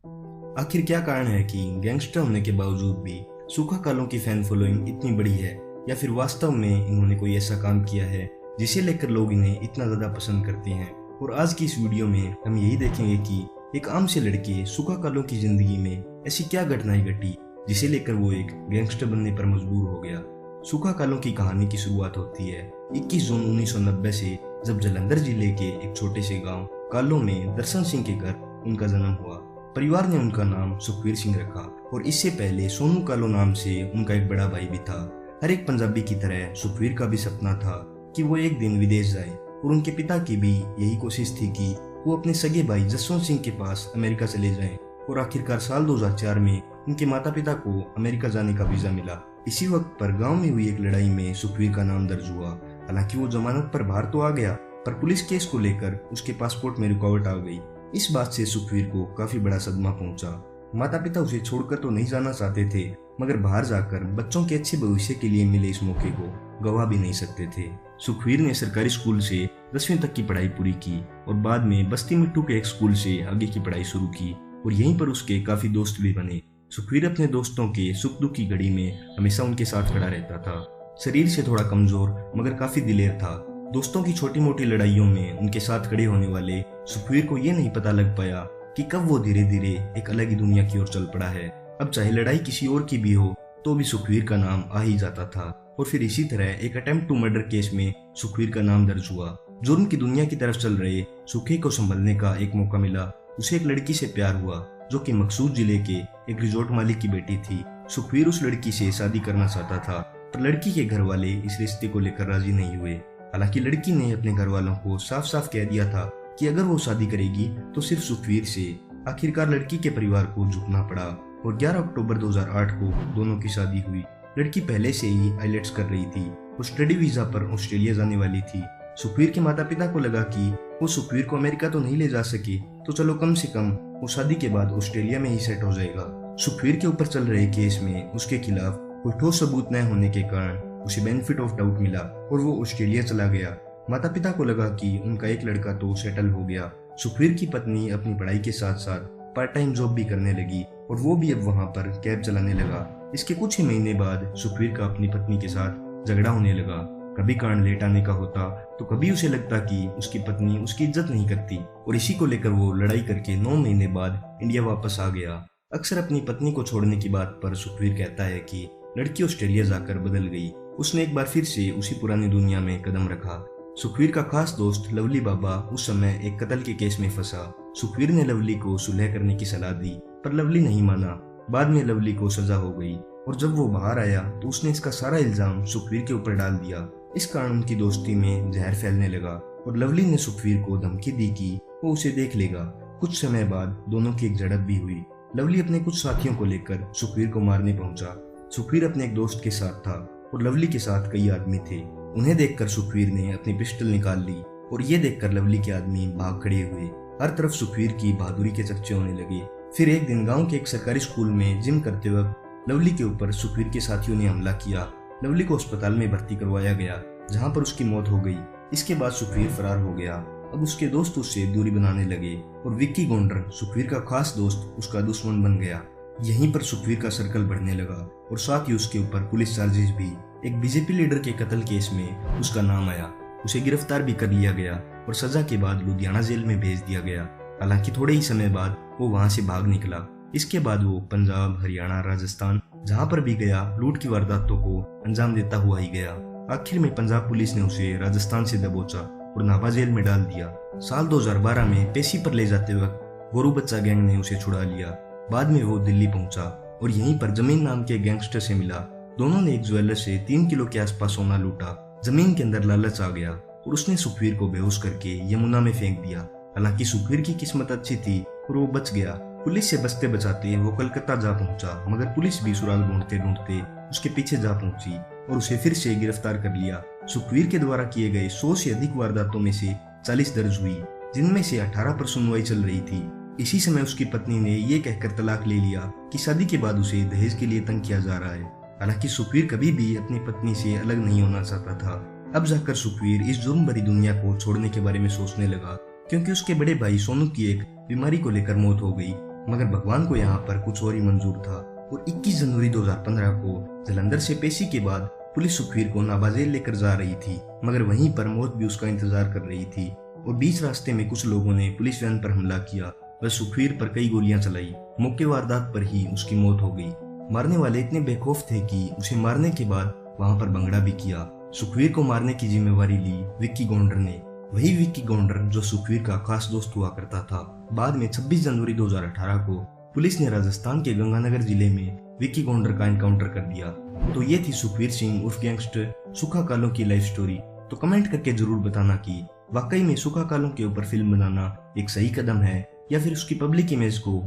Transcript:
आखिर क्या कारण है कि गैंगस्टर होने के बावजूद भी सूखा कालों की फैन फॉलोइंग इतनी बड़ी है, या फिर वास्तव में इन्होंने कोई ऐसा काम किया है जिसे लेकर लोग इन्हें इतना ज्यादा पसंद करते हैं। और आज की इस वीडियो में हम यही देखेंगे कि एक आम से लड़के सूखा कालों की जिंदगी में ऐसी क्या घटनाएं घटी जिसे लेकर वो एक गैंगस्टर बनने पर मजबूर हो गया। सूखा कालों की कहानी की शुरुआत होती है 21 जून 1990 से, जब जालंधर जिले के एक छोटे से गांव कालों में दर्शन सिंह के घर उनका जन्म हुआ। परिवार ने उनका नाम सुखवीर सिंह रखा और इससे पहले सोनू कालो नाम से उनका एक बड़ा भाई भी था। हर एक पंजाबी की तरह सुखवीर का भी सपना था कि वो एक दिन विदेश जाए, और उनके पिता की भी यही कोशिश थी कि वो अपने सगे भाई जसवंत सिंह के पास अमेरिका चले जाएं। और आखिरकार साल 2004 में उनके माता पिता को अमेरिका जाने का वीजा मिला। इसी वक्त पर गांव में हुई एक लड़ाई में सुखवीर का नाम दर्ज हुआ। हालांकि वो जमानत पर बाहर तो आ गया, पर पुलिस केस को लेकर उसके पासपोर्ट में रुकावट आ गई। इस बात से सुखवीर को काफी बड़ा सदमा पहुंचा। माता पिता उसे छोड़कर तो नहीं जाना चाहते थे, मगर बाहर जाकर बच्चों के अच्छे भविष्य के लिए मिले इस मौके को गवा भी नहीं सकते थे। सुखवीर ने सरकारी स्कूल से 10वीं तक की पढ़ाई पूरी की और बाद में बस्ती मिट्टू के एक स्कूल से आगे की पढ़ाई शुरू की, और यहीं पर उसके काफी दोस्त भी बने। सुखवीर अपने दोस्तों के सुख दुख की घड़ी में हमेशा उनके साथ खड़ा रहता था। शरीर से थोड़ा कमजोर मगर काफी दिलेर था। दोस्तों की छोटी मोटी लड़ाइयों में उनके साथ खड़े होने वाले सुखवीर को ये नहीं पता लग पाया कि कब वो धीरे धीरे एक अलग ही दुनिया की ओर चल पड़ा है। अब चाहे लड़ाई किसी और की भी हो तो भी सुखवीर का नाम आ ही जाता था। और फिर इसी तरह एक अटेम्प्ट टू मर्डर केस में सुखवीर का नाम दर्ज हुआ। जुर्म की दुनिया की तरफ चल रहे सुखी को संभलने का एक मौका मिला। उसे एक लड़की से प्यार हुआ जो कि मकसूद जिले के एक रिजॉर्ट मालिक की बेटी थी। सुखवीर उस लड़की से शादी करना चाहता था, पर लड़की के घर वाले इस रिश्ते को लेकर राजी नहीं हुए। हालांकि लड़की ने अपने घर वालों को साफ साफ कह दिया था कि अगर वो शादी करेगी तो सिर्फ सुखवीर से। आखिरकार लड़की के परिवार को झुकना पड़ा और 11 अक्टूबर 2008 को दोनों की शादी हुई। लड़की पहले से ही आईलेट्स कर रही थी और स्टडी वीजा पर ऑस्ट्रेलिया जाने वाली थी। सुखवीर के माता पिता को लगा कि वो सुखवीर को अमेरिका तो नहीं ले जा सके, तो चलो कम से कम वो शादी के बाद ऑस्ट्रेलिया में ही सेट हो जाएगा। सुखवीर के ऊपर चल रहे केस में उसके खिलाफ कोई ठोस सबूत न होने के कारण उसे बेनिफिट ऑफ डाउट मिला और वो ऑस्ट्रेलिया चला गया। माता पिता को लगा कि उनका एक लड़का तो सेटल हो गया। सुखवीर की पत्नी अपनी पढ़ाई के साथ साथ पार्ट टाइम जॉब भी करने लगी और वो भी अब वहां पर कैब चलाने लगा। इसके कुछ ही महीने बाद सुखवीर का अपनी पत्नी के साथ झगड़ा होने लगा। कभी कारण लेट आने का होता तो कभी उसे लगता कि उसकी पत्नी उसकी इज्जत नहीं करती, और इसी को लेकर वो लड़ाई करके 9 महीने बाद इंडिया वापस आ गया। अक्सर अपनी पत्नी को छोड़ने की बात पर सुखवीर कहता है कि लड़की ऑस्ट्रेलिया जाकर बदल गई। उसने एक बार फिर से उसी पुरानी दुनिया में कदम रखा। सुखवीर का खास दोस्त लवली बाबा उस समय एक कत्ल के केस में फंसा। सुखवीर ने लवली को सुलह करने की सलाह दी, पर लवली नहीं माना। बाद में लवली को सजा हो गई और जब वो बाहर आया तो उसने इसका सारा इल्जाम सुखवीर के ऊपर डाल दिया। इस कारण उनकी दोस्ती में जहर फैलने लगा और लवली ने सुखवीर को धमकी दी कि वो उसे देख लेगा। कुछ समय बाद दोनों की एक झड़प भी हुई। लवली अपने कुछ साथियों को लेकर सुखवीर को मारने पहुंचा। सुखवीर अपने एक दोस्त के साथ था और लवली के साथ कई आदमी थे। उन्हें देखकर सुखवीर ने अपनी पिस्टल निकाल ली और ये देखकर लवली के आदमी भाग खड़े हुए। हर तरफ सुखवीर की बहादुरी के चर्चे होने लगे। फिर एक दिन गांव के एक सरकारी स्कूल में जिम करते वक्त लवली के ऊपर सुखवीर के साथियों ने हमला किया। लवली को अस्पताल में भर्ती करवाया गया, जहां पर उसकी मौत हो गई। इसके बाद सुखवीर फरार हो गया। अब उसके दोस्त उससे दूरी बनाने लगे और विक्की गोंडर, सुखवीर का खास दोस्त, उसका दुश्मन बन गया। यहीं पर सुखवीर का सर्कल बढ़ने लगा और साथ ही उसके ऊपर पुलिस चार्जेस भी। एक बीजेपी लीडर के कत्ल केस में उसका नाम आया। उसे गिरफ्तार भी कर लिया गया और सजा के बाद लुधियाना जेल में भेज दिया गया। हालांकि थोड़े ही समय बाद वो वहां से भाग निकला। इसके बाद वो पंजाब, हरियाणा, राजस्थान जहां पर भी गया लूट की वारदातों को अंजाम देता हुआ ही गया। आखिर में पंजाब पुलिस ने उसे राजस्थान से दबोचा और नाभा जेल में डाल दिया। साल 2012 में पेशी पर ले जाते वक्त गोरू बच्चा गैंग ने उसे छुड़ा लिया। बाद में वो दिल्ली पहुंचा और यहीं पर जमीन नाम के गैंगस्टर से मिला। दोनों ने एक ज्वेलर से 3 किलो के आसपास सोना लूटा। जमीन के अंदर लालच आ गया और उसने सुखवीर को बेहोश करके यमुना में फेंक दिया। हालांकि सुखवीर की किस्मत अच्छी थी और वो बच गया। पुलिस से बचते बचाते वो कलकत्ता जा पहुंचा, मगर पुलिस भी सुराग ढूंढते ढूंढते उसके पीछे जा पहुंची और उसे फिर से गिरफ्तार कर लिया। सुखवीर के द्वारा किए गए 100 से अधिक वारदातों में से 40 दर्ज हुई, जिनमें से 18 पर सुनवाई चल रही थी। इसी समय उसकी पत्नी ने ये कहकर तलाक ले लिया कि शादी के बाद उसे दहेज के लिए तंग किया जा रहा है। हालांकि सुखवीर कभी भी अपनी पत्नी से अलग नहीं होना चाहता था। अब जाकर सुखवीर इस जुर्म भरी दुनिया को छोड़ने के बारे में सोचने लगा, क्योंकि उसके बड़े भाई सोनू की एक बीमारी को लेकर मौत हो गई मगर भगवान को यहाँ पर कुछ और ही मंजूर था और 21 जनवरी 2015 को जलंधर से पेशी के बाद पुलिस सुखवीर को नाबाजेल लेकर जा रही थी, मगर वहीं पर मौत भी उसका इंतजार कर रही थी और बीच रास्ते में कुछ लोगों ने पुलिस वैन पर हमला किया व सुखवीर पर कई गोलियां चलाई। मौके वारदात पर ही उसकी मौत हो गई। मारने वाले इतने बेखौफ थे कि उसे मारने के बाद वहां पर भंगड़ा भी किया। सुखवीर को मारने की जिम्मेवारी ली विक्की गौंडर ने, वही विक्की गौंडर जो सुखवीर का खास दोस्त हुआ करता था। बाद में 26 जनवरी 2018 को पुलिस ने राजस्थान के गंगानगर जिले में विक्की गौंडर का एनकाउंटर कर दिया। तो ये थी सुखवीर सिंह उर्फ गैंगस्टर सुखा कालों की लाइफ स्टोरी। तो कमेंट करके जरूर बताना कि वाकई में सुखा कालों के ऊपर फिल्म बनाना एक सही कदम है या फिर उसकी पब्लिक इमेज को